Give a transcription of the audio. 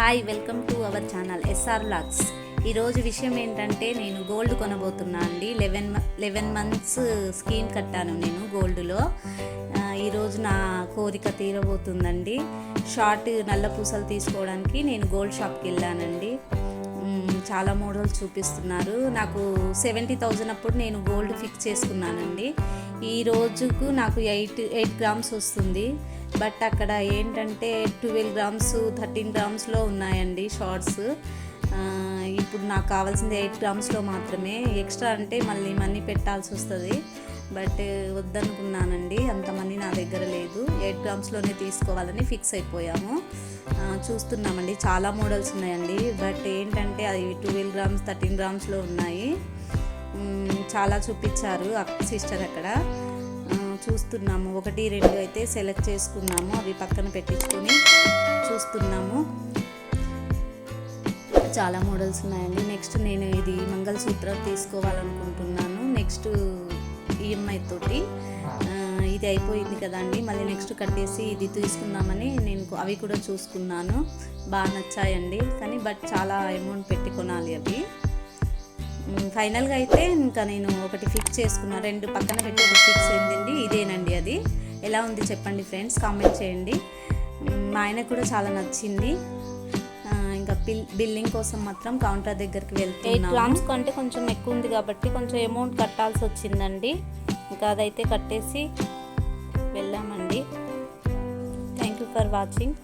Hi, welcome to our channel SR vlogs. ఈరోజు విషయం ఏంటంటే నేను గోల్డ్ కొనబోతున్నా అండి. 11 మంత్స్ స్కీమ్ కట్టాను నేను గోల్డ్లో. ఈరోజు నా కోరిక తీరబోతుందండి. షార్ట్ నల్ల పూసలు తీసుకోవడానికి నేను గోల్డ్ షాప్కి వెళ్ళానండి. చాలా మోడల్స్ చూపిస్తున్నారు. నాకు 70,000 అప్పుడు నేను గోల్డ్ ఫిక్స్ చేసుకున్నానండి. ఈ రోజుకు నాకు 8 గ్రామ్స్ వస్తుంది. బట్ అక్కడ ఏంటంటే 12 గ్రామ్స్ 13 గ్రామ్స్లో ఉన్నాయండి షార్ట్స్. ఇప్పుడు నాకు కావాల్సింది 8 గ్రామ్స్లో మాత్రమే. ఎక్స్ట్రా అంటే మళ్ళీ మనీ పెట్టాల్సి వస్తుంది. బట్ వద్దనుకున్నానండి, అంత మనీ నా దగ్గర లేదు. 8 గ్రామ్స్లోనే తీసుకోవాలని ఫిక్స్ అయిపోయాము. చూస్తున్నామండి, చాలా మోడల్స్ ఉన్నాయండి. బట్ ఏంటంటే అది 12 గ్రామ్స్ 13 గ్రామ్స్లో ఉన్నాయి. చాలా చూపించారు సిస్టర్ అక్కడ. చూస్తున్నాము, 1, 2 అయితే సెలెక్ట్ చేసుకున్నాము. అవి పక్కన పెట్టించుకొని చూస్తున్నాము. చాలా మోడల్స్ ఉన్నాయండి. నెక్స్ట్ నేను ఇది మంగళసూత్రం తీసుకోవాలనుకుంటున్నాను. నెక్స్ట్ ఈఎంఐ తోటి. ఇది అయిపోయింది కదండి, మళ్ళీ నెక్స్ట్ కట్టేసి ఇది తీసుకుందామని నేను అవి కూడా చూసుకున్నాను. బాగా నచ్చాయండి, కానీ బట్ చాలా అమౌంట్ పెట్టి కొనాలి అవి. ఫైనల్గా అయితే ఇంకా నేను ఒకటి ఫిక్స్ చేసుకున్నా. 2 పక్కన పెట్టి ఒకటి ఫిక్స్ అయిందండి. ఇదేనండి అది. ఎలా ఉంది చెప్పండి ఫ్రెండ్స్, కామెంట్ చేయండి. మా ఆయనకు కూడా చాలా నచ్చింది. ఇంకా బిల్లింగ్ కోసం మాత్రం కౌంటర్ దగ్గరికి వెళ్తున్నాము. 8 గ్రామ్స్ కంటే కొంచెం ఎక్కువ ఉంది కాబట్టి కొంచెం అమౌంట్ కట్టాల్సి వచ్చిందండి. ఇంకా అదైతే కట్టేసి వెళ్ళామండి. Thank you for watching.